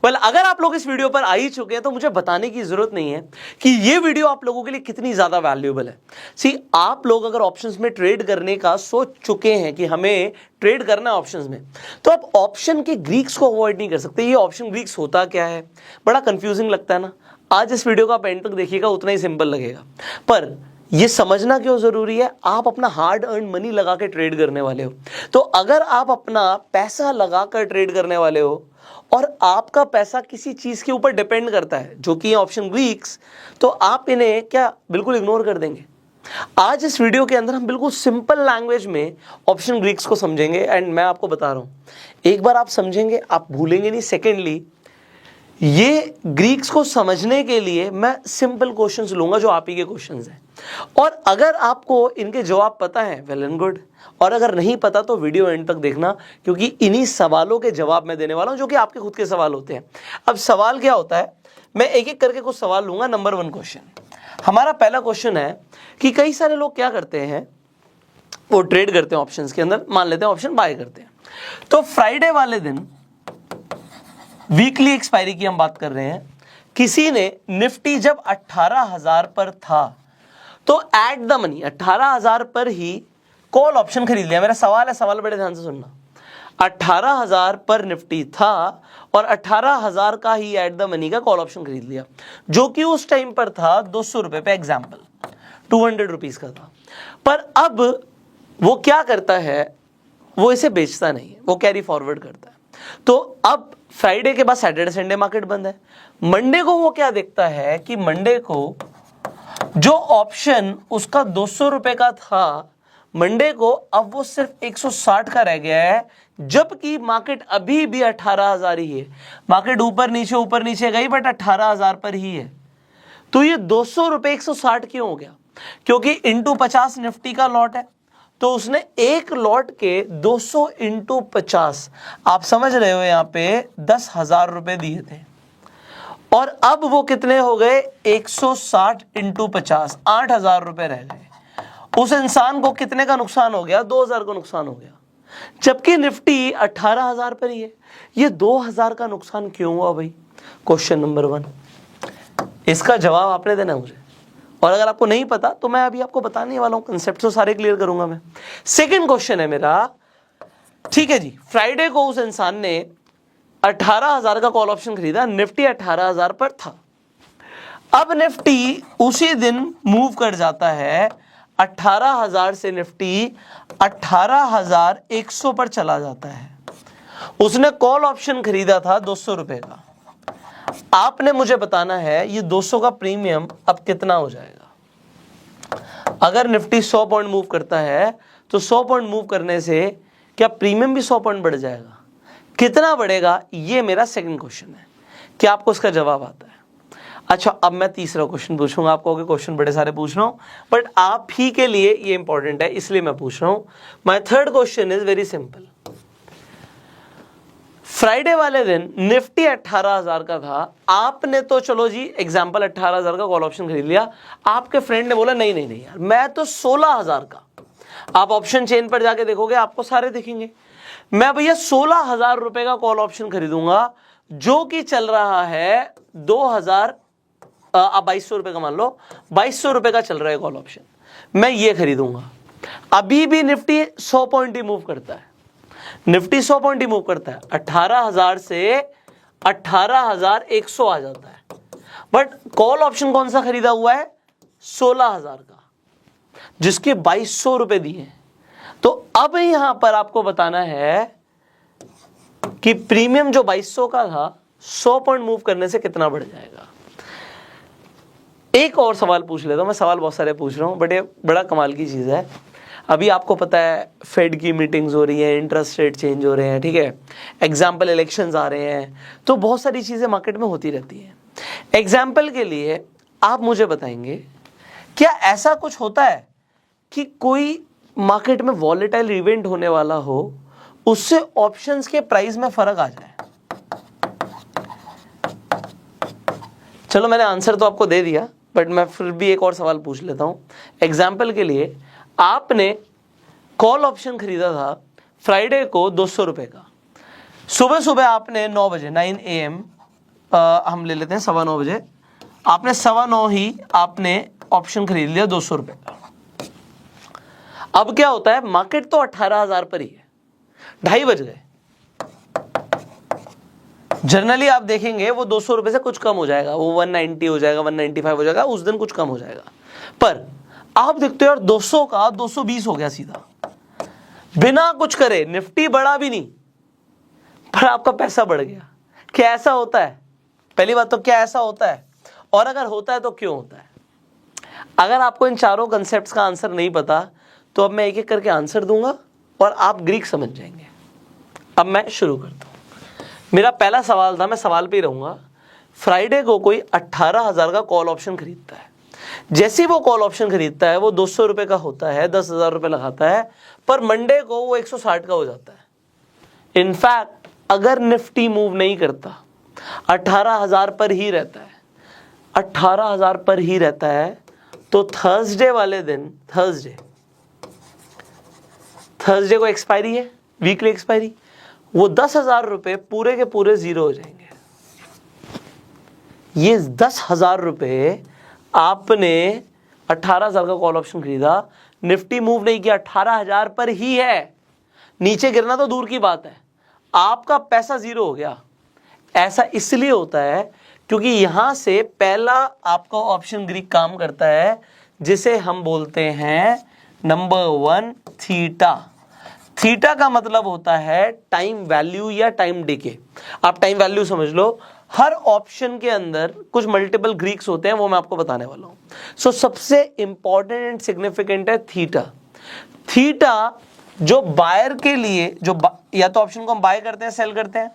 अगर आप लोग इस वीडियो पर आ ही चुके हैं तो मुझे बताने की जरूरत नहीं है कि ये वीडियो आप लोगों के लिए कितनी ज्यादा वैल्यूएबल है। आप लोग अगर ऑप्शंस में ट्रेड करने का सोच चुके हैं कि हमें ट्रेड करना है ऑप्शंस में, तो आप ऑप्शन के ग्रीक्स को अवॉइड नहीं कर सकते। ये ऑप्शन ग्रीक्स होता क्या है, बड़ा कंफ्यूजिंग लगता है ना। आज इस वीडियो का आप एंड तक देखिएगा, उतना ही सिंपल लगेगा, पर ये समझना क्यों जरूरी है, आप अपना हार्ड अर्न मनी लगा के ट्रेड करने वाले हो। तो अगर आप अपना पैसा लगाकर ट्रेड करने वाले हो और आपका पैसा किसी चीज के ऊपर डिपेंड करता है जो कि ऑप्शन ग्रीक्स, तो आप इन्हें क्या बिल्कुल इग्नोर कर देंगे। आज इस वीडियो के अंदर हम बिल्कुल सिंपल लैंग्वेज में ऑप्शन ग्रीक्स को समझेंगे। एंड मैं आपको बता रहा हूं, एक बार आप समझेंगे आप भूलेंगे नहीं। सेकेंडली, ये ग्रीक्स को समझने के लिए मैं सिंपल क्वेश्चंस लूंगा जो आप ही के क्वेश्चंस हैं, और अगर आपको इनके जवाब पता है वेल एंड गुड, और अगर नहीं पता तो वीडियो एंड तक देखना, क्योंकि इन्हीं सवालों के जवाब मैं देने वाला हूं जो कि आपके खुद के सवाल होते हैं। अब सवाल क्या होता है, मैं एक एक करके कुछ सवाल लूंगा। नंबर 1 क्वेश्चन, हमारा पहला क्वेश्चन है कि कई सारे लोग क्या करते हैं, वो ट्रेड करते हैं ऑप्शंस के अंदर, मान लेते हैं ऑप्शन बाय करते हैं। तो फ्राइडे वाले दिन, वीकली एक्सपायरी की हम बात कर रहे हैं, किसी ने निफ्टी जब 18,000 पर था तो एट द मनी 18,000 पर ही कॉल ऑप्शन खरीद लिया। मेरा सवाल है, सवाल बड़े ध्यान से सुनना। 18,000 पर निफ्टी था और 18,000 का ही एट द मनी का कॉल ऑप्शन खरीद लिया, जो कि उस टाइम पर था 200 रुपए पे, एग्जाम्पल 200 रुपीज का था। पर अब वो क्या करता है, वो इसे बेचता नहीं है, वो कैरी फॉरवर्ड करता है। तो अब फ्राइडे के बाद सैटरडे संडे मार्केट बंद है। मंडे को वो क्या देखता है कि मंडे को जो ऑप्शन उसका 200 रुपए का था, मंडे को अब वो सिर्फ 160 का रह गया है, जबकि मार्केट अभी भी 18,000 ही है। मार्केट ऊपर नीचे गई, बट 18,000 पर ही है। तो ये 200 रुपए 160 क्यों हो गया, क्योंकि इंटू 50 निफ्टी का लॉट है, तो उसने एक लॉट के 200 इंटू 50, आप समझ रहे हो, यहां पे 10,000 रुपए दिए थे, और अब वो कितने हो गए, 160 इंटू 50, 8,000 रुपए रह गए। उस इंसान को कितने का नुकसान हो गया, 2,000 का नुकसान हो गया, जबकि निफ्टी 18,000 पर ही है। ये 2,000 का नुकसान क्यों हुआ भाई, क्वेश्चन नंबर 1। इसका जवाब आपने देना है मुझे, और अगर आपको नहीं पता तो मैं अभी आपको बताने वाला हूं, कंसेप्ट तो सारे क्लियर करूंगा मैं। सेकंड क्वेश्चन है मेरा, ठीक है जी, फ्राइडे को उस इंसान ने 18,000 का कॉल ऑप्शन खरीदा, निफ्टी 18,000 पर था। अब निफ्टी उसी दिन मूव कर जाता है 18,000 से, निफ्टी 18,100 पर चला जाता है। उसने कॉल ऑप्शन खरीदा था 200 रुपए का। आपने मुझे बताना है ये 200 का प्रीमियम अब कितना हो जाएगा। अगर निफ्टी 100 पॉइंट मूव करता है तो 100 पॉइंट मूव करने से क्या प्रीमियम भी 100 पॉइंट बढ़ जाएगा, कितना बढ़ेगा, ये मेरा सेकंड क्वेश्चन है। क्या आपको इसका जवाब आता है? अच्छा, अब मैं तीसरा क्वेश्चन पूछूंगा। आप कहोगे क्वेश्चन बड़े सारे पूछ रहा हूं, बट आप ही के लिए ये इंपॉर्टेंट है, इसलिए मैं पूछ रहा हूं। My third question is very simple. Friday वाले दिन निफ्टी 18,000 का था, आपने तो चलो जी एग्जांपल 18,000 का कॉल ऑप्शन खरीद लिया। आपके फ्रेंड ने बोला नहीं यार, मैं तो 16,000 का। आप ऑप्शन चेन पर जाके देखोगे, आपको सारे दिखेंगे। मैं भैया 16,000 रुपए का कॉल ऑप्शन खरीदूंगा, जो कि चल रहा है 2,000, आप 2,200 रुपए का मान लो, 2,200 रुपए का चल रहा है कॉल ऑप्शन, मैं ये खरीदूंगा। अभी भी निफ्टी 100 पॉइंट ही मूव करता है, निफ्टी 100 पॉइंट ही मूव करता है, 18,000 से 18,100 आ जाता है, बट कॉल ऑप्शन कौन सा खरीदा हुआ है, 16,000 का, जिसके 2,200 रुपए दिए। तो अब यहां पर आपको बताना है कि प्रीमियम जो 2,200 का था 100 पॉइंट मूव करने से कितना बढ़ जाएगा। एक और सवाल पूछ लेता हूं, मैं सवाल बहुत सारे पूछ रहा हूं, बट ये बड़ा कमाल की चीज है। अभी आपको पता है फेड की मीटिंग्स हो रही हैं, इंटरेस्ट रेट चेंज हो रहे हैं, ठीक है, एग्जाम्पल इलेक्शंस आ रहे हैं, तो बहुत सारी चीजें मार्केट में होती रहती हैं। एग्जाम्पल के लिए आप मुझे बताएंगे, क्या ऐसा कुछ होता है कि कोई मार्केट में वॉलेटाइल इवेंट होने वाला हो, उससे ऑप्शंस के प्राइस में फर्क आ जाए? चलो मैंने आंसर तो आपको दे दिया, बट मैं फिर भी एक और सवाल पूछ लेता हूं। एग्जाम्पल के लिए, आपने कॉल ऑप्शन खरीदा था फ्राइडे को 200 रुपए का, सुबह सुबह आपने 9 बजे 9 AM हम ले लेते हैं 9:15 बजे, आपने 9:15 ही आपने ऑप्शन खरीद लिया 200 रुपए का। अब क्या होता है, मार्केट तो 18,000 पर ही है, 2:30 बज गए, जनरली आप देखेंगे वो 200 रुपए से कुछ कम हो जाएगा, वो 190 हो जाएगा, 195 हो जाएगा, उस दिन कुछ कम हो जाएगा। पर आप देखते हो यार 200 का 220 हो गया सीधा, बिना कुछ करे, निफ्टी बढ़ा भी नहीं पर आपका पैसा बढ़ गया। क्या ऐसा होता है? पहली बात तो क्या ऐसा होता है, और अगर होता है तो क्यों होता है? अगर आपको इन चारों कंसेप्ट्स का आंसर नहीं पता तो अब मैं एक एक करके आंसर दूंगा और आप ग्रीक समझ जाएंगे। अब मैं शुरू करता हूं। मेरा पहला सवाल था, मैं सवाल पे ही रहूंगा। फ्राइडे को कोई 18,000 का कॉल ऑप्शन खरीदता है, जैसे ही वो कॉल ऑप्शन खरीदता है वो 200 रुपए का होता है, 10,000 रुपए लगाता है, पर मंडे को वो 160 का हो जाता है। इनफैक्ट अगर निफ्टी मूव नहीं करता, 18,000 पर ही रहता है, 18,000 पर ही रहता है, तो थर्सडे वाले दिन, थर्सडे को एक्सपायरी है, वीकली एक्सपायरी, वो 10,000 रुपए पूरे के पूरे जीरो हो जाएंगे। ये 10,000 रुपए आपने 18,000 का कॉल ऑप्शन खरीदा, निफ्टी मूव नहीं किया, 18,000 पर ही है, नीचे गिरना तो दूर की बात है, आपका पैसा जीरो हो गया। ऐसा इसलिए होता है क्योंकि यहां से पहला आपका ऑप्शन ग्रीक काम करता है, जिसे हम बोलते हैं नंबर 1 थीटा। थीटा का मतलब होता है टाइम वैल्यू या टाइम डिके। आप टाइम वैल्यू समझ लो, हर ऑप्शन के अंदर कुछ मल्टीपल ग्रीक्स होते हैं, वो मैं आपको बताने वाला हूं। सो सबसे इंपॉर्टेंट एंड सिग्निफिकेंट है थीटा। थीटा जो बायर के लिए, जो या तो ऑप्शन को हम बाय करते हैं, सेल करते हैं,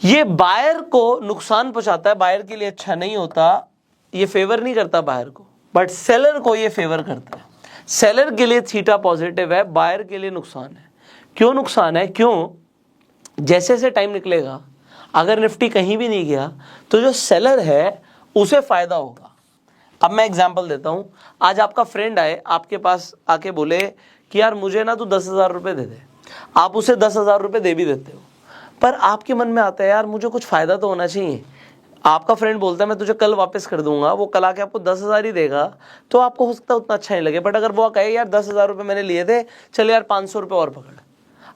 ये बायर को नुकसान पहुंचाता है, बायर के लिए अच्छा नहीं होता, ये फेवर नहीं करता बायर को, बट सेलर को ये फेवर करता है। सेलर के लिए थीटा पॉजिटिव है, बायर के लिए नुकसान है। क्यों नुकसान है? क्यों? जैसे जैसे टाइम निकलेगा, अगर निफ्टी कहीं भी नहीं गया तो जो सेलर है उसे फायदा होगा। अब मैं एग्जांपल देता हूं। आज आपका फ्रेंड आए, आपके पास आके बोले कि यार मुझे ना तू 10,000 रुपए दे दे, आप उसे 10,000 रुपए दे भी देते हो, पर आपके मन में आता है यार मुझे कुछ फायदा तो होना चाहिए। आपका फ्रेंड बोलता है मैं तुझे कल वापस कर दूंगा, वो कल आके आपको 10,000 ही देगा, तो आपको हो सकता है उतना अच्छा नहीं लगे। बट अगर वो कहे यार 10,000 रुपए मैंने लिए थे, चल यार 500 रुपए और पकड़,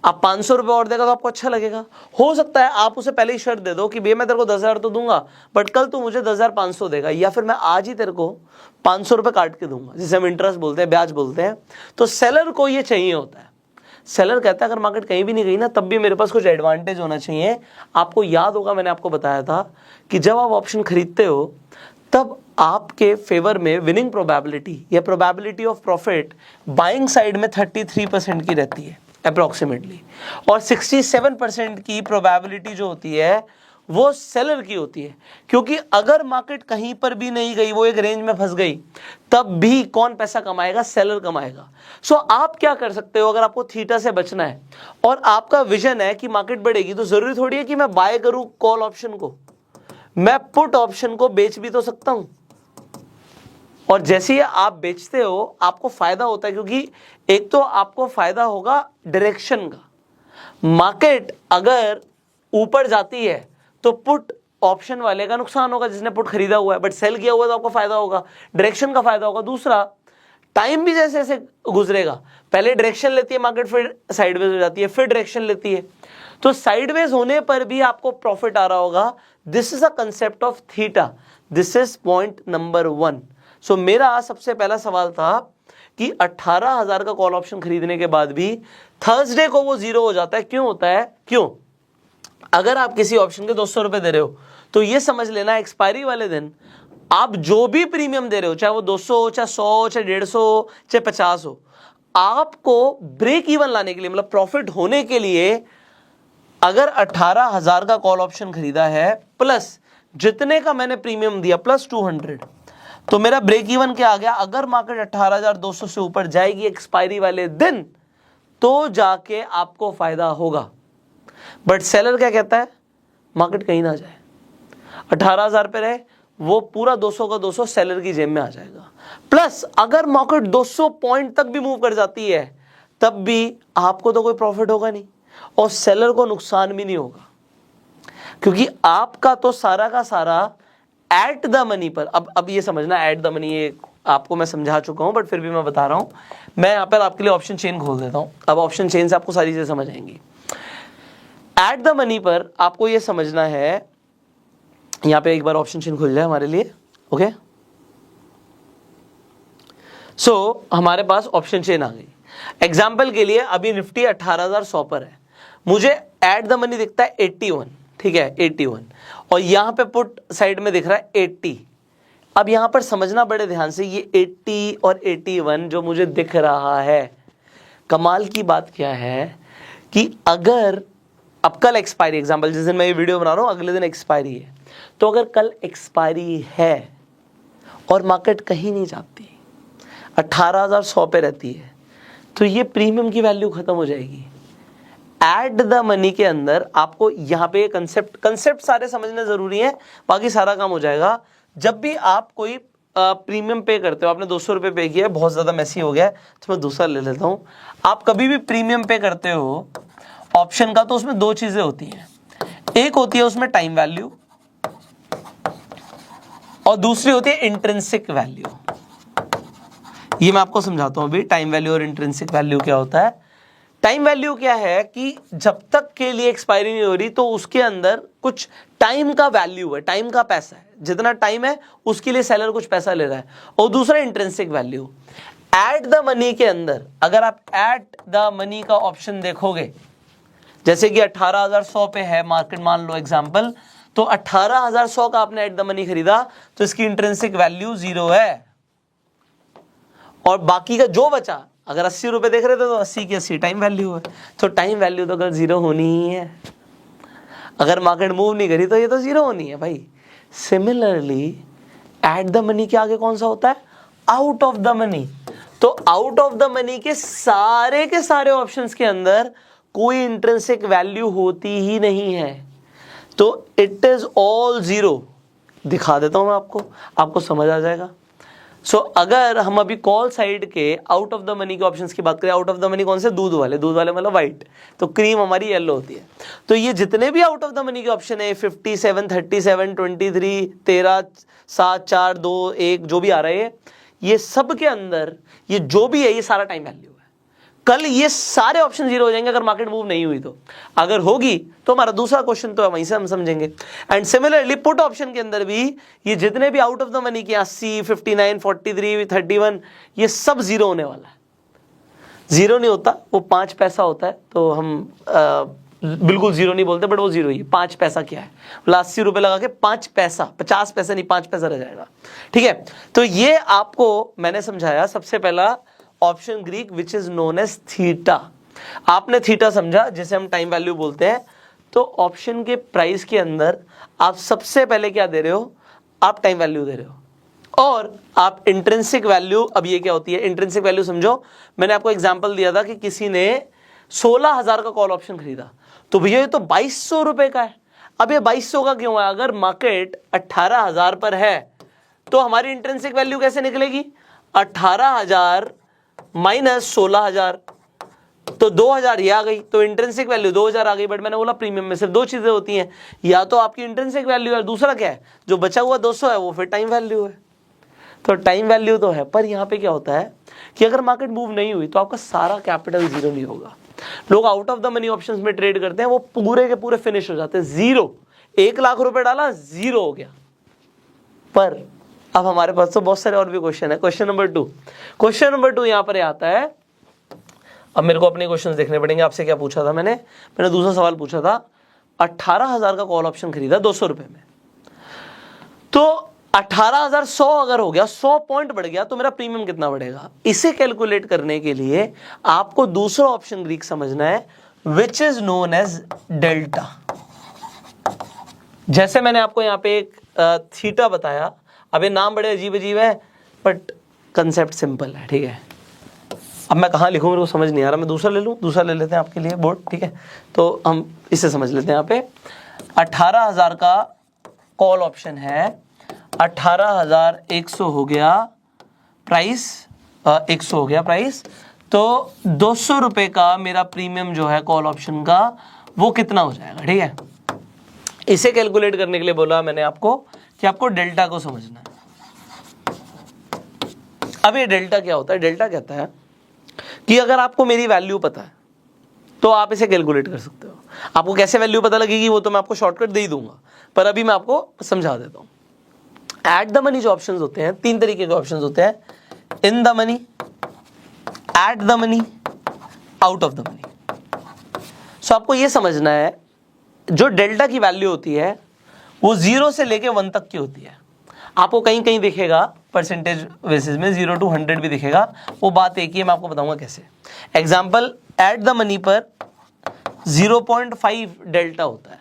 आप 500 रुपए और देगा तो आपको अच्छा लगेगा। हो सकता है आप उसे पहले ही शर्त दे दो कि भैया मैं तेरे को 10,000 तो दूंगा, बट कल तू मुझे 10,500 देगा, या फिर मैं आज ही तेरे को 500 रुपए काट के दूंगा, जिसे हम इंटरेस्ट बोलते हैं, ब्याज बोलते हैं। तो सेलर को ये चाहिए होता है। सेलर कहता है अगर मार्केट कहीं भी नहीं गई ना, तब भी मेरे पास कुछ एडवांटेज होना चाहिए। आपको याद होगा मैंने आपको बताया था कि जब आप ऑप्शन खरीदते हो तब आपके फेवर में विनिंग प्रोबेबिलिटी या probability of profit buying side में 33% की रहती है अप्रोक्सीमेटली, और 67% की प्रोबेबिलिटी जो होती है वो सेलर की होती है। क्योंकि अगर मार्केट कहीं पर भी नहीं गई, वो एक रेंज में फंस गई, तब भी कौन पैसा कमाएगा? सेलर कमाएगा। सो आप क्या कर सकते हो, अगर आपको थीटा से बचना है और आपका विजन है कि मार्केट बढ़ेगी, तो जरूरी थोड़ी है कि मैं बाय करूं कॉल ऑप्शन को, मैं पुट ऑप्शन को बेच भी तो सकता हूं। और जैसे ही आप बेचते हो आपको फायदा होता है, क्योंकि एक तो आपको फायदा होगा डायरेक्शन का, मार्केट अगर ऊपर जाती है तो पुट ऑप्शन वाले का नुकसान होगा जिसने पुट खरीदा हुआ है, बट सेल किया हुआ है तो आपको फायदा होगा, डायरेक्शन का फायदा होगा। दूसरा, टाइम भी जैसे जैसे गुजरेगा, पहले डायरेक्शन लेती है मार्केट, फिर साइडवेज हो जाती है, फिर डायरेक्शन लेती है, तो साइडवेज होने पर भी आपको प्रॉफिट आ रहा होगा। This is a concept of theta, this is point number 1। सो मेरा सबसे पहला सवाल था कि 18,000 का कॉल ऑप्शन खरीदने के बाद भी थर्सडे को वो जीरो हो जाता है। क्यों होता है? क्यों? अगर आप किसी ऑप्शन के 200 रुपए दे रहे हो तो ये समझ लेना एक्सपायरी वाले दिन आप जो भी प्रीमियम दे रहे हो, चाहे वो 200 हो, चाहे 100 हो, चाहे 150 हो, चाहे 50 हो, आपको ब्रेक इवन लाने के लिए, मतलब प्रॉफिट होने के लिए, अगर 18,000 का कॉल ऑप्शन खरीदा है प्लस जितने का मैंने प्रीमियम दिया प्लस 200, तो मेरा ब्रेक इवन क्या आ गया? अगर मार्केट 18,200 से ऊपर जाएगी एक्सपायरी वाले दिन, तो जाके आपको फायदा होगा। बट सेलर क्या कहता है? मार्केट कहीं ना जाए, 18,000 पे रहे, वो पूरा 200 का 200 सेलर की जेब में आ जाएगा। प्लस अगर मार्केट 200 पॉइंट तक भी मूव कर जाती है, तब भी आपको तो कोई प्रॉफिट होगा नहीं, और सेलर को नुकसान भी नहीं होगा, क्योंकि आपका तो सारा का सारा एट द मनी पर। अब ये समझना, एट द मनी ये आपको मैं समझा चुका हूं, बट फिर भी मैं बता रहा हूं। मैं यहां पर आपके लिए ऑप्शन चेन खोल देता हूं। अब ऑप्शन चेन से आपको सारी चीजें समझ आएंगी। एट द मनी पर आपको ये समझना है, यहां पे एक बार ऑप्शन चेन खुल जाए हमारे लिए। ओके, सो हमारे पास ऑप्शन चेन आ गई। एग्जाम्पल के लिए अभी निफ्टी 18,100 पर है, मुझे एट द मनी दिखता है 81, ठीक है 81, और यहां पे पुट साइड में दिख रहा है 80। अब यहां पर समझना बड़े ध्यान से, ये 80 और 81 जो मुझे दिख रहा है, कमाल की बात क्या है कि अगर अब कल एक्सपायरी, एग्जाम्पल जिस दिन मैं ये वीडियो बना रहा हूं अगले दिन एक्सपायरी है, तो अगर कल एक्सपायरी है और मार्केट कहीं नहीं जाती, 18,100 पे रहती है, तो ये प्रीमियम की वैल्यू खत्म हो जाएगी। एट द मनी के अंदर आपको यहां पे कंसेप्ट सारे समझने जरूरी है, बाकी सारा काम हो जाएगा। जब भी आप कोई प्रीमियम पे करते हो, आपने 200 रुपये पे किया है, बहुत ज्यादा मैसी हो गया है तो मैं दूसरा ले लेता हूं। आप कभी भी प्रीमियम पे करते हो ऑप्शन का, तो उसमें दो चीजें होती हैं, एक होती है उसमें टाइम वैल्यू और दूसरी होती है इंट्रिंसिक वैल्यू। ये मैं आपको समझाता हूं अभी, टाइम वैल्यू और इंट्रिंसिक वैल्यू क्या होता है। टाइम वैल्यू क्या है कि जब तक के लिए एक्सपायरी नहीं हो रही तो उसके अंदर कुछ टाइम का वैल्यू है, टाइम का पैसा है, जितना टाइम है उसके लिए सेलर कुछ पैसा ले रहा है। और दूसरा intrinsic value. Eight the money के अंदर अगर आप एट द मनी का ऑप्शन देखोगे, जैसे कि 18,100 पे है मार्केट, मान लो एग्जांपल, तो 18,100 का आपने एट द मनी खरीदा तो इसकी इंट्रिंसिक वैल्यू 0 है, और बाकी का जो बचा, अगर 80 रुपए देख रहे थे तो 80 की 80 टाइम वैल्यू है, तो टाइम वैल्यू तो कल 0 होनी ही है। अगर मार्केट मूव नहीं करी तो ये तो 0 होनी है भाई। सिमिलरली एट द मनी के आगे कौन सा होता है, आउट ऑफ द मनी। तो आउट ऑफ द मनी के सारे ऑप्शंस के अंदर कोई इंट्रिंसिक वैल्यू होती ही नहीं है, तो इट इज ऑल 0। दिखा देता हूं मैं आपको समझ आ जाएगा। सो अगर हम अभी कॉल साइड के आउट ऑफ द मनी के ऑप्शंस की बात करें, आउट ऑफ द मनी कौन से, दूध वाले मतलब व्हाइट, तो क्रीम हमारी येलो होती है। तो ये जितने भी आउट ऑफ द मनी के ऑप्शन है, 57, 37, 23, 13, 7, 4, 2, 1 जो भी आ रहे हैं, ये सब के अंदर ये जो भी है ये सारा टाइम वैल्यू है। कल ये सारे ऑप्शन 0 हो जाएंगे अगर मार्केट मूव नहीं हुई तो। अगर होगी तो हमारा दूसरा क्वेश्चन तो वहीं से हम समझेंगे। एंड सिमिलरली पुट ऑप्शन के अंदर भी ये जितने भी आउट ऑफ द मनी के 80, 59, 43, 31, ये सब 0 होने वाला है। 0 नहीं होता, वो 5 पैसा होता है, तो हम बिल्कुल 0 नहीं बोलते, बट वो 0 ही। 5 पैसा क्या है, 80 रुपए लगा के 5 पैसा, 50 पैसा नहीं 5 पैसा रह जाएगा, ठीक है। तो ये आपको मैंने समझाया। सबसे पहला option Greek which is known as theta. आपने थीटा समझा, जिसे हम टाइम वैल्यू बोलते हैं। तो ऑप्शन के प्राइस के अंदर आप सबसे पहले क्या दे रहे हो, आप टाइम वैल्यू दे रहे हो, और आप इंट्रिंसिक वैल्यू, अब ये क्या होती है इंट्रिंसिक वैल्यू समझो। मैंने आपको एग्जांपल दिया था कि किसी ने 16,000 का कॉल ऑप्शन खरीदा, तो भैया ये तो 2,200 रुपए का है। अब ये 2,200 का क्यों है, अगर मार्केट 18,000 पर है तो हमारी इंट्रिंसिक वैल्यू कैसे निकलेगी, 18,000 माइनस 16,000, तो 2,000 ये आ गई, तो इंट्रिंसिक वैल्यू 2,000 आ गई। बट मैंने बोला प्रीमियम में सिर्फ दो चीजें होती हैं, या तो आपकी इंट्रिंसिक वैल्यू है, दूसरा क्या है, जो बचा हुआ 200 है वो फिर टाइम वैल्यू है। तो टाइम वैल्यू तो है, पर यहाँ पे क्या होता है कि अगर मार्केट मूव नहीं हुई तो आपका सारा कैपिटल 0 नहीं होगा। लोग out of the money options में ट्रेड करते हैं, वो पूरे के पूरे फिनिश हो जाते हैं 0। 1 लाख रुपए डाला 0 हो गया। पर अब हमारे पास तो बहुत सारे और भी क्वेश्चन है। क्वेश्चन नंबर 2 यहां पर आता है। अब मेरे को अपने क्वेश्चंस देखने पड़ेंगे। आपसे क्या पूछा था मैंने दूसरा सवाल पूछा था, 18,000 का कॉल ऑप्शन खरीदा 200 रुपए में, तो 18,100 अगर हो गया, 100 पॉइंट बढ़ गया, तो मेरा प्रीमियम कितना बढ़ेगा। इसे कैलकुलेट करने के लिए आपको दूसरा ऑप्शन ग्रीक समझना है, which is known as delta. जैसे मैंने आपको यहाँ पे एक थीटा बताया। अब ये नाम बड़े अजीब है, बट कंसेप्ट सिंपल है, ठीक है। अब मैं कहाँ लिखूँ मेरे को समझ नहीं आ रहा, मैं दूसरा ले लूँ, दूसरा ले लेते हैं आपके लिए बोर्ड, ठीक है। तो हम इसे समझ लेते हैं। यहाँ पे 18,000 का कॉल ऑप्शन है, 18,100 हो गया प्राइस, 100 हो गया प्राइस, तो 200 रुपए का मेरा प्रीमियम जो है कॉल ऑप्शन का वो कितना हो जाएगा, ठीक है। इसे कैलकुलेट करने के लिए बोला मैंने आपको कि आपको डेल्टा को समझना है। अब ये डेल्टा क्या होता है? डेल्टा कहता है कि अगर आपको मेरी वैल्यू पता है तो आप इसे कैलकुलेट कर सकते हो। आपको कैसे वैल्यू पता लगेगी वो तो मैं आपको शॉर्टकट दे ही दूंगा, पर अभी मैं आपको समझा देता हूं। एट द मनी जो ऑप्शंस होते हैं, 3 तरीके के ऑप्शंस होते हैं, in the money, at the money, out of the money. So आपको ये समझना है जो डेल्टा की वैल्यू होती है वो 0 से लेके 1 तक की होती है। आपको कहीं कहीं दिखेगा परसेंटेज बेसिस में 0 to 100 भी दिखेगा, वो बात एक ही है, मैं आपको बताऊंगा कैसे। एग्जाम्पल, एट द मनी पर 0.5 डेल्टा होता है।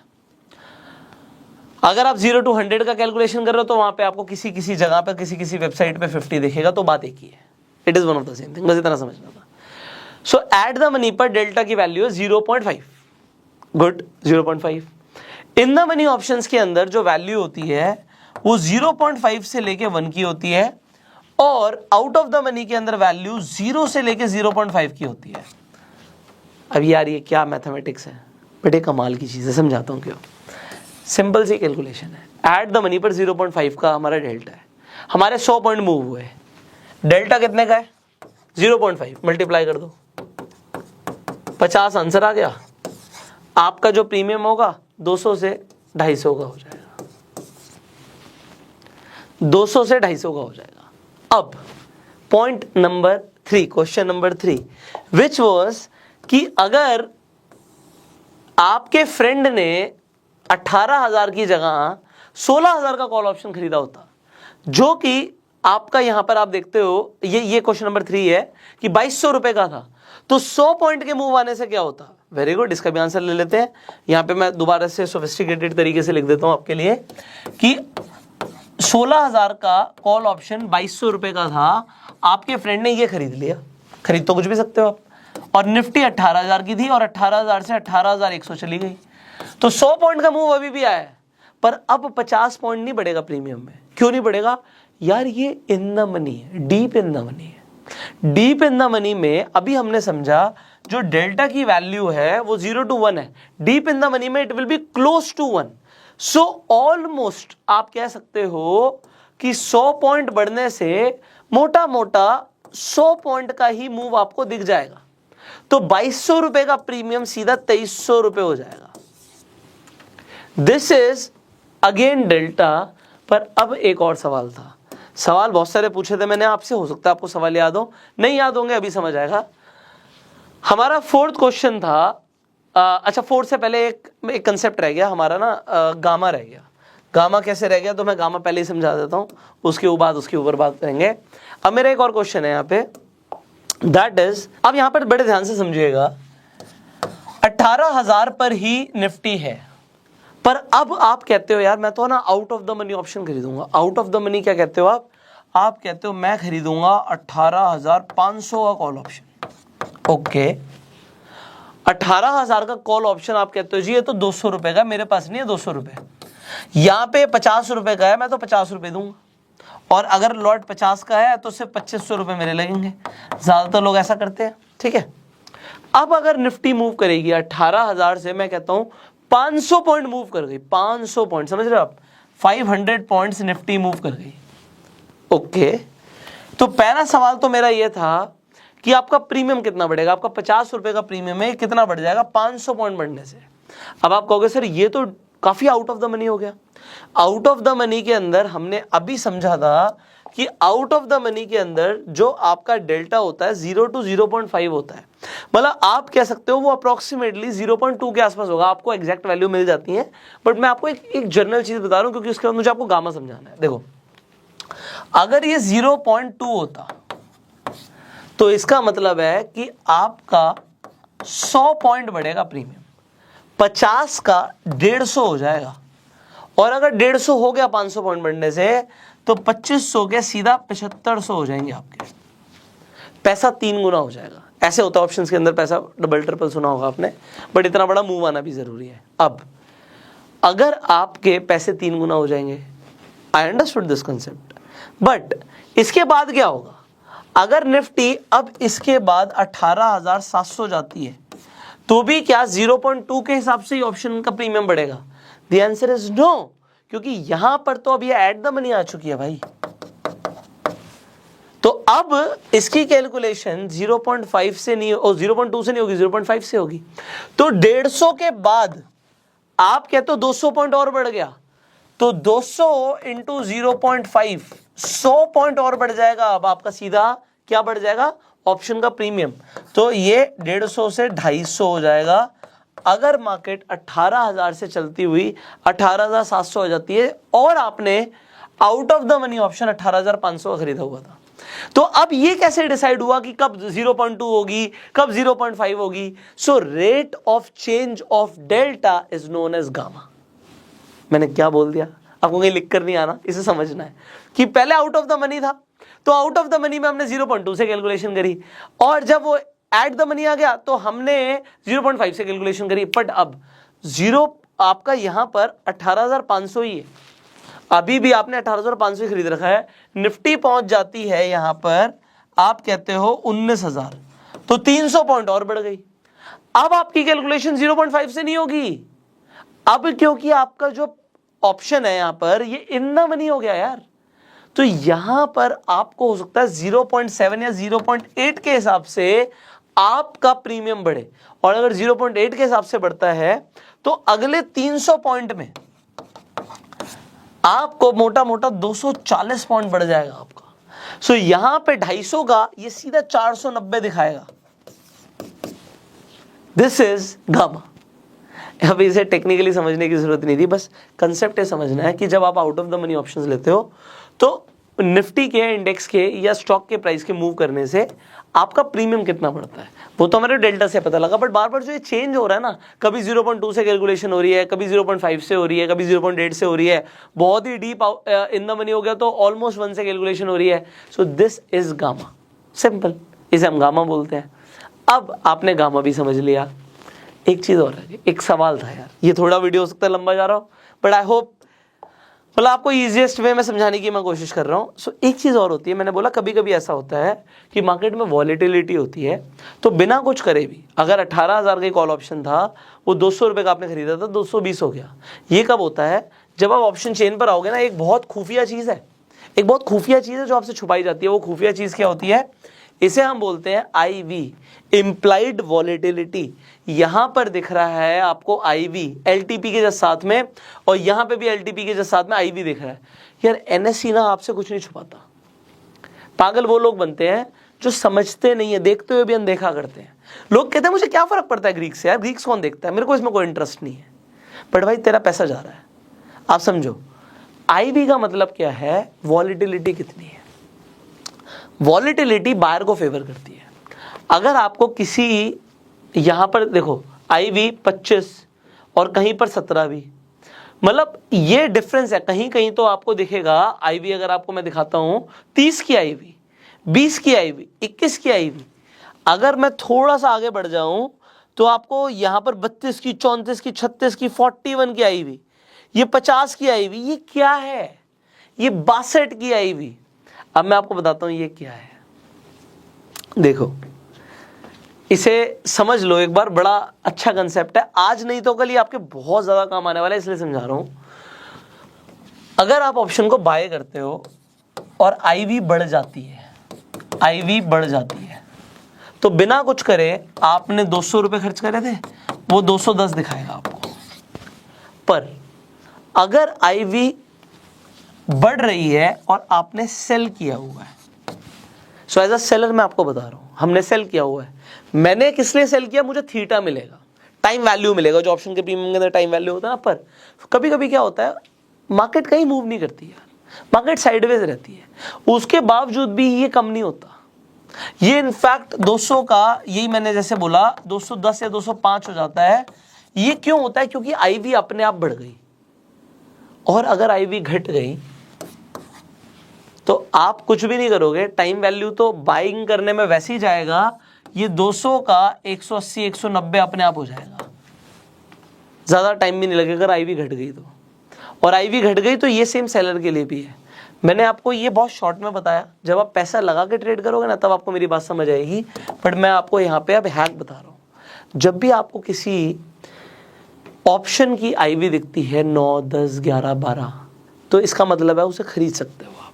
अगर आप 0 to 100 का कैलकुलेशन कर रहे हो तो वहां पे आपको किसी किसी जगह पर किसी वेबसाइट पे 50 दिखेगा, तो बात एक ही है। It is one of the same thing, बस इतना समझना था। सो एट द मनी पर डेल्टा की वैल्यू है 0.5, good, 0.5। In the money options के अंदर जो वैल्यू होती है वो 0.5 से लेके 1 की होती है, और आउट ऑफ द मनी के अंदर वैल्यू 0 से लेके 0.5 की होती है। अब यार ये क्या मैथमेटिक्स है, बड़े कमाल की चीज है, समझाता हूं क्यों। सिंपल सी कैलकुलेशन है। एट द मनी पर 0.5 का हमारा डेल्टा है, हमारे 100 पॉइंट मूव हुए, डेल्टा कितने का है? 0.5, मल्टीप्लाई कर दो, 50 आंसर आ गया। आपका जो प्रीमियम होगा 200 से 250 का हो जाएगा, 200 से 250 का हो जाएगा। अब point number 3, question number 3, which was कि अगर आपके फ्रेंड ने 18,000 की जगह 16,000 का कॉल ऑप्शन खरीदा होता, जो कि आपका यहां पर आप देखते हो, ये क्वेश्चन नंबर 3 है कि 2200 रुपए का था, तो 100 पॉइंट के मूव आने से क्या होता? वेरी गुड, इसका भी आंसर ले लेते हैं। यहां पे मैं दोबारा से सोफिस्टिकेटेड तरीके से लिख देता हूं आपके लिए कि 16,000 का कॉल ऑप्शन 2200 रुपए का था, आपके फ्रेंड ने ये खरीद लिया, खरीद तो कुछ भी सकते हो आप, और निफ्टी 18,000 की थी और 18,000 से 18,100 चली गई, तो 100 पॉइंट का मूव अभी भी आया है, पर अब 50 पॉइंट नहीं बढ़ेगा प्रीमियम में। क्यों नहीं बढ़ेगा? यार ये इन द मनी है, डीप इन द मनी है। डीप इन द मनी में अभी हमने समझा जो डेल्टा की वैल्यू है वो 0 to 1 है, डीप इन द मनी में it will be close to 1। So almost आप कह सकते हो कि 100 पॉइंट बढ़ने से मोटा मोटा 100 पॉइंट का ही मूव आपको दिख जाएगा, तो 2200 रुपए का प्रीमियम सीधा 2300 रुपए हो जाएगा। This is again delta. पर अब एक और सवाल था, सवाल बहुत सारे पूछे थे मैंने आपसे, हो सकता है आपको सवाल याद हो, नहीं याद होंगे अभी समझ आएगा। हमारा 4th क्वेश्चन था, अच्छा 4th से पहले एक कंसेप्ट रह गया हमारा ना, गामा रह गया। गामा कैसे रह गया, तो मैं गामा पहले ही समझा देता हूं, उसके ऊपर बात करेंगे। अब मेरा एक और क्वेश्चन है यहाँ पे, दैट इज, अब यहाँ पर बड़े ध्यान से समझिएगा, 18,000 पर ही निफ्टी है, पर अब आप कहते हो यार मैं तो ना out of the money option खरीदूंगा। आउट ऑफ द मनी क्या कहते हो आप कहते हो मैं खरीदूंगा 18,500 का कॉल ऑप्शन। ओके, 18,000 का कॉल ऑप्शन आप कहते हो जी ये तो 200 रुपए का, मेरे पास नहीं है 200 रुपए, यहाँ पे 50 रुपए का है, मैं तो 50 रुपए दूंगा, और अगर लॉट 50 का है तो सिर्फ 2500 रुपए मेरे लगेंगे। ज्यादातर लोग ऐसा करते हैं, ठीक है। अब अगर निफ्टी मूव करेगी 18,000 से, मैं कहता हूं 500 पॉइंट मूव कर गई, 500 पॉइंट, समझ रहे हो आप, 500 पॉइंट्स निफ्टी मूव कर गई। ओके, तो पहला सवाल तो मेरा ये था कि आपका प्रीमियम कितना बढ़ेगा, आपका 50 रुपए का प्रीमियम है, कितना बढ़ जाएगा 500 पॉइंट बढ़ने से। अब आप कहोगे सर ये तो काफी आउट ऑफ द मनी हो गया। आउट ऑफ द मनी के अंदर हमने अभी समझा था कि आउट ऑफ द मनी के अंदर जो आपका डेल्टा होता है 0 to 0.5 होता है, मतलब आप कह सकते हो वो अप्रोक्सीमेटली 0.2 के आसपास होगा। आपको एग्जैक्ट वैल्यू मिल जाती है, बट मैं आपको एक जनरल चीज बता रहा हूं क्योंकि उसके बाद मुझे आपको गामा समझाना है। देखो, अगर ये 0.2 होता तो इसका मतलब है कि आपका 100 पॉइंट बढ़ेगा प्रीमियम, 50 का 150 हो जाएगा, और अगर 150 हो गया 500 पॉइंट बढ़ने से तो 2500 के सीधा 7500 हो जाएंगे आपके, पैसा 3 गुना हो जाएगा। ऐसे होता है ऑप्शंस के अंदर, पैसा डबल ट्रिपल सुना होगा आपने, बट इतना बड़ा मूव आना भी जरूरी है। अब अगर आपके पैसे 3 गुना हो जाएंगे, I understood this concept, but इसके बाद क्या होगा, अगर निफ्टी अब इसके बाद 18,700 जाती है तो भी क्या 0.2 के हिसाब से ही ऑप्शन का प्रीमियम बढ़ेगा? द आंसर इज नो, क्योंकि यहां पर तो अब ये एट द मनी आ चुकी है भाई। तो अब इसकी कैलकुलेशन 0.5 से नहीं, 0.2 से नहीं होगी, 0.5 से होगी। तो 150 के बाद आप कहते हो 200 पॉइंट और बढ़ गया, तो 200 इंटू 0.5 100 पॉइंट और बढ़ जाएगा। अब आपका सीधा क्या बढ़ जाएगा? ऑप्शन का प्रीमियम। तो ये 150 से 250 हो जाएगा। अगर मार्केट 18,000 से चलती हुई 18,700 हो जाती है और आपने out of the money option 18,500 का खरीदा हुआ था, तो अब ये कैसे डिसाइड हुआ कि कब 0.2 होगी, कब 0.5 होगी? So rate of change of delta is known as gamma. मैंने क्या बोल दिया? आपको कहीं लिख कर नहीं आना, इसे समझना है कि पहले आउट ऑफ द मनी था, तो आउट ऑफ द मनी में हमने 0.2 से कैलकुलेशन करी, और जब वो एट द मनी आ गया तो हमने 0.5 से कैलकुलेशन करी। बट अब जीरो आपका यहां पर 18,500 ही है, अभी भी आपने 18,500 खरीद रखा है। निफ्टी पहुंच जाती है यहां पर, आप कहते हो 19,000, तो 300 पॉइंट और बढ़ गई। अब आपकी कैलकुलेशन 0.5 से नहीं होगी, अब क्योंकि आपका जो ऑप्शन है यहां पर ये इन द मनी हो गया यार, तो यहां पर आपको हो सकता है 0.7 या 0.8 के हिसाब से आपका प्रीमियम बढ़े। और अगर 0.8 के हिसाब से बढ़ता है तो अगले 300 पॉइंट में आपको मोटा मोटा 240 पॉइंट बढ़ जाएगा आपका। सो यहां पे 250 का ये सीधा 490 दिखाएगा। This is gamma. अब इसे टेक्निकली समझने की जरूरत नहीं थी, बस कंसेप्ट ये समझना है कि जब आप out of the money options लेते हो तो निफ्टी के, इंडेक्स के या स्टॉक के प्राइस के मूव करने से आपका प्रीमियम कितना बढ़ता है वो तो हमारे डेल्टा से पता लगा। बट बार बार जो ये चेंज हो रहा है ना, कभी 0.2 से कैलकुलेशन हो रही है, कभी 0.5 से हो रही है, कभी 0.8 से हो रही है, बहुत ही डीप इन द मनी हो गया तो ऑलमोस्ट 1 से कैलकुलेशन हो रही है। So this is gamma, simple, इसे हम गामा बोलते हैं। अब आपने गामा भी समझ लिया। एक चीज और है, एक सवाल था यार, ये थोड़ा वीडियो हो सकता है लंबा जा रहा हो, बट आई होप मतलब आपको इजीएस्ट वे में समझाने की मैं कोशिश कर रहा हूँ। सो एक चीज़ और होती है, मैंने बोला कभी कभी ऐसा होता है कि मार्केट में वॉलेटिलिटी होती है, तो बिना कुछ करे भी अगर 18,000 का कॉल ऑप्शन था, वो 200 रुपये का आपने खरीदा था, 220 हो गया। ये कब होता है? जब आप ऑप्शन चेन पर आओगे ना, एक बहुत खुफिया चीज़ है, एक बहुत खुफिया चीज़ है जो आपसे छुपाई जाती है। वो खुफिया चीज़ क्या होती है? इसे हम बोलते हैं IV, इम्प्लाइड वॉलेटिलिटी। यहां पर दिख रहा है आपको IV LTP के जस्ट साथ में, और यहां पे भी LTP के जस्ट साथ में IV दिख रहा है। यार NSE ना आपसे कुछ नहीं छुपाता। पागल वो लोग बनते हैं जो समझते नहीं है, देखते हुए भी अनदेखा करते हैं। लोग कहते हैं मुझे क्या फर्क पड़ता है ग्रीक से, यार ग्रीक्स कौन देखता है, मेरे को इसमें कोई इंटरेस्ट नहीं है। बट भाई तेरा पैसा जा रहा है, आप समझो। IV का मतलब क्या है? वॉलेटिलिटी कितनी है। वॉलेटिलिटी बायर को फेवर करती है। अगर आपको किसी, यहां पर देखो IV 25 और कहीं पर 17 भी, मतलब ये डिफरेंस है। कहीं कहीं तो आपको दिखेगा IV, अगर आपको मैं दिखाता हूं 30 की IV, 20 की IV, 21 की IV। अगर मैं थोड़ा सा आगे बढ़ जाऊं तो आपको यहां पर 32 की, 34 की, 36 की, 41 की IV, ये 50 की IV। ये क्या है? ये 62 की IV। अब मैं आपको बताता हूं ये क्या है। देखो इसे समझ लो एक बार, बड़ा अच्छा कंसेप्ट है। आज नहीं तो कल ये आपके बहुत ज्यादा काम आने वाला है, इसलिए समझा रहा हूं। अगर आप ऑप्शन को बाय करते हो और IV बढ़ जाती है, IV बढ़ जाती है, तो बिना कुछ करे आपने 200 रुपए खर्च करे थे, वो 210 दिखाएगा आपको। पर अगर IV बढ़ रही है और आपने सेल किया हुआ है, सो एज अ सेलर मैं आपको बता रहा हूं, हमने सेल किया हुआ है। मैंने किस लिए सेल किया? मुझे थीटा मिलेगा, टाइम वैल्यू मिलेगा, जो ऑप्शन के प्रीमियम के अंदर टाइम वैल्यू होता है ना। पर कभी कभी क्या होता है, मार्केट कहीं मूव नहीं करती यार, मार्केट साइडवेज रहती है, उसके बावजूद भी ये कम नहीं होता। ये इनफैक्ट 200 का, यही मैंने जैसे बोला 210 या 205 हो जाता है। ये क्यों होता है? क्योंकि IV अपने आप बढ़ गई, और अगर IV घट गई तो आप कुछ भी नहीं करोगे, टाइम वैल्यू तो बाइंग करने में वैसे ही जाएगा। ये 200 का 180, 190 अपने आप हो जाएगा, ज्यादा टाइम भी नहीं लगेगा अगर IV घट गई तो। और IV घट गई तो ये सेम सेलर के लिए भी है। मैंने आपको ये बहुत शॉर्ट में बताया, जब आप पैसा लगा के ट्रेड करोगे ना तब आपको मेरी बात समझ आएगी, बट मैं आपको यहाँ पे अब हैक बता रहा हूँ। जब भी आपको किसी ऑप्शन की आईवी दिखती है 9, 10, 11, 12, तो इसका मतलब है उसे खरीद सकते हो आप।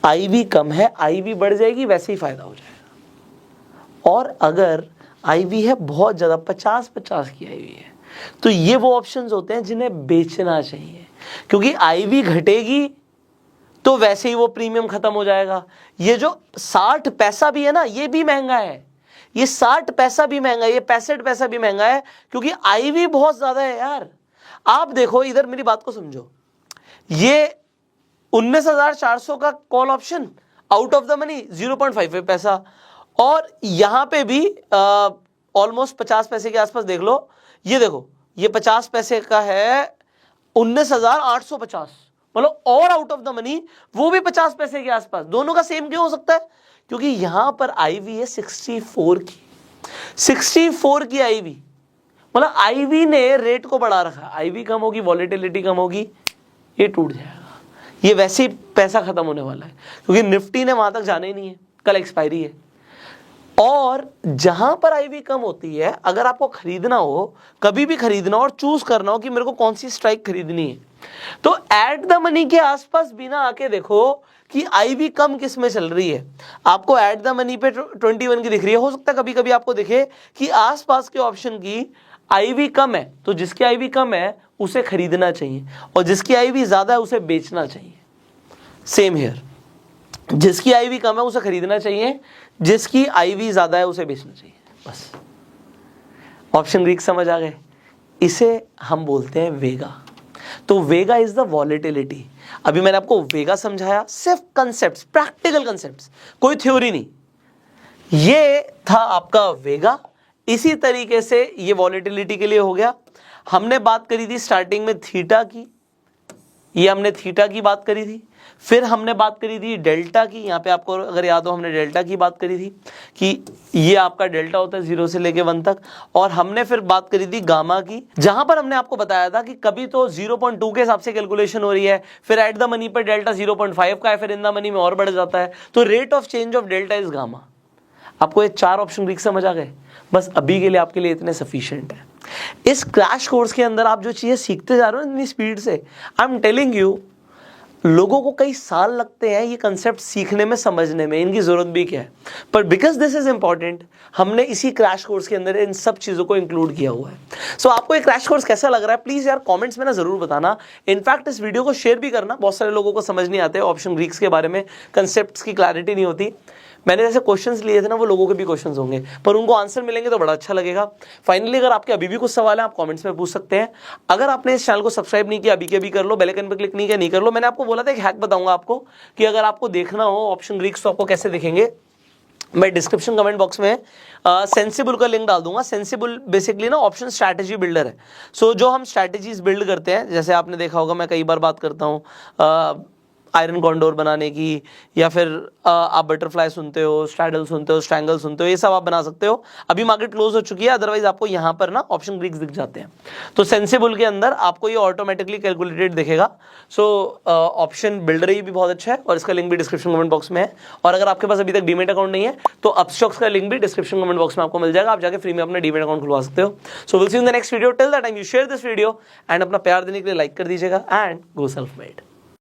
आईवी कम है, आईवी बढ़ जाएगी, वैसे ही फायदा हो जाएगा। और अगर आईवी है बहुत ज़्यादा, 50-50 की आईवी है, तो ये वो ऑप्शंस होते हैं जिन्हें बेचना चाहिए, क्योंकि आईवी घटेगी तो वैसे ही वो प्रीमियम खत्म हो जाएगा। ये जो 60 पैसा भी है ना, ये भी महंगा है, ये 60 पैसा भी महंगा है, ये 65 पैसा भी महंगा है, क्योंकि आईवी बहुत ज्यादा है यार। आप देखो इधर, मेरी बात को समझो, ये 19,400 का call option out of the money 0.55 पैसा, और यहां पे भी ऑलमोस्ट 50 पैसे के आसपास देख लो। ये देखो, ये 50 पैसे का है 19,850, मतलब और आउट ऑफ द मनी, वो भी 50 पैसे के आसपास। दोनों का सेम क्यों हो सकता है? क्योंकि यहां पर आईवी है 64 की, 64 की आईवी, मतलब आईवी ने रेट को बढ़ा रखा। आईवी कम होगी, वॉलेटिलिटी कम होगी, ये टूट जाएगा, ये वैसे ही पैसा खत्म होने वाला है, क्योंकि निफ्टी ने वहां तक जाना ही नहीं है, कल एक्सपायरी है। और जहां पर आईवी कम होती है, अगर आपको खरीदना हो, कभी भी खरीदना हो और चूज करना हो कि मेरे को कौन सी स्ट्राइक खरीदनी है, तो एट द मनी के आसपास बिना आके देखो कि आईवी कम किस में चल रही है। आपको एट द मनी पे 21 की दिख रही है, हो सकता है कभी कभी आपको दिखे कि आसपास के ऑप्शन की आईवी कम है, तो जिसकी आईवी कम है उसे खरीदना चाहिए, और जिसकी आईवी ज्यादा है उसे बेचना चाहिए। सेम हियर, जिसकी आईवी कम है उसे खरीदना चाहिए, जिसकी आईवी ज्यादा है उसे बेचना चाहिए, बस। ऑप्शन ग्रीक समझ आ गए? इसे हम बोलते हैं वेगा। तो वेगा इज द वॉलेटिलिटी। अभी मैंने आपको वेगा समझाया, सिर्फ कंसेप्ट्स, प्रैक्टिकल कंसेप्ट्स, कोई थ्योरी नहीं। ये था आपका वेगा। इसी तरीके से ये वॉलेटिलिटी के लिए हो गया। हमने बात करी थी स्टार्टिंग में थीटा की, ये हमने थीटा की बात करी थी। फिर हमने बात करी थी डेल्टा की, यहाँ पे आपको अगर याद हो हमने डेल्टा की बात करी थी कि ये आपका डेल्टा होता है 0 से लेके 1 तक। और हमने फिर बात करी थी गामा की, जहां पर हमने आपको बताया था कि कभी तो 0.2 के हिसाब से कैलकुलेशन हो रही है, फिर एट द मनी पर डेल्टा 0.5 का है, फिर इन द मनी में और बढ़ जाता है, तो rate of change of delta is gamma. आपको ये 4 ऑप्शन ग्रीक समझ आ गए? बस अभी के लिए आपके लिए इतने सफिशिएंट है। इस क्रैश कोर्स के अंदर आप जो चीजें सीखते जा रहे हो इतनी स्पीड से, आई एम टेलिंग यू, लोगों को कई साल लगते हैं ये कंसेप्ट सीखने में, समझने में, इनकी जरूरत भी क्या है, पर बिकॉज दिस इज इंपॉर्टेंट, हमने इसी क्रैश कोर्स के अंदर इन सब चीजों को इंक्लूड किया हुआ है। सो आपको ये क्रैश कोर्स कैसा लग रहा है, प्लीज यार कमेंट्स में ना जरूर बताना। इनफैक्ट इस वीडियो को शेयर भी करना, बहुत सारे लोगों को समझ नहीं आते ऑप्शन ग्रीक्स के बारे में, कंसेप्ट्स की क्लैरिटी नहीं होती। मैंने जैसे क्वेश्चंस लिए थे ना, वो लोगों के भी क्वेश्चंस होंगे, पर उनको आंसर मिलेंगे तो बड़ा अच्छा लगेगा। फाइनली अगर आपके अभी भी कुछ सवाल है आप कमेंट्स में पूछ सकते हैं। अगर आपने इस चैनल को सब्सक्राइब नहीं किया, अभी के अभी कर लो, बेल आइकन पर क्लिक नहीं किया, नहीं कर लो। मैंने आपको बोला था एक हैक बताऊंगा आपको कि अगर आपको देखना हो ऑप्शन ग्रीक्स तो आपको कैसे दिखेंगे। मैं डिस्क्रिप्शन कमेंट बॉक्स में सेंसिबल का लिंक डाल दूंगा। सेंसिबल बेसिकली ना ऑप्शन स्ट्रैटेजी बिल्डर है। सो जो हम स्ट्रैटेजीज बिल्ड करते हैं, जैसे आपने देखा होगा मैं कई बार बात करता हूँ आयरन कॉन्डोर बनाने की, या फिर आप बटरफ्लाई सुनते हो, स्ट्रैडल सुनते हो, स्ट्रैंगल सुनते हो, ये सब आप बना सकते हो। अभी मार्केट क्लोज हो चुकी है, अदरवाइज आपको यहाँ पर ना ऑप्शन ग्रीक्स दिख जाते हैं। तो सेंसिबल के अंदर आपको ये ऑटोमेटिकली कैलकुलेटेड दिखेगा। सो ऑप्शन बिल्डर ही भी बहुत अच्छा है, और इसका लिंक भी डिस्क्रिप्शन कमेंट बॉक्स में है। और अगर आपके पास अभी तक डीमेट अकाउंट नहीं है तो अपस्टॉक्स का लिंक भी डिस्क्रिप्शन कमेंट बॉक्स में आपको मिल जाएगा, आप जाके फ्री में अपना डीमेट अकाउंट खुलवा सकते हो। So will see you in the next video. Till that time you share this video and अपना प्यार देने के लिए लाइक कर दीजिएगा एंड गो सेल्फ मेड।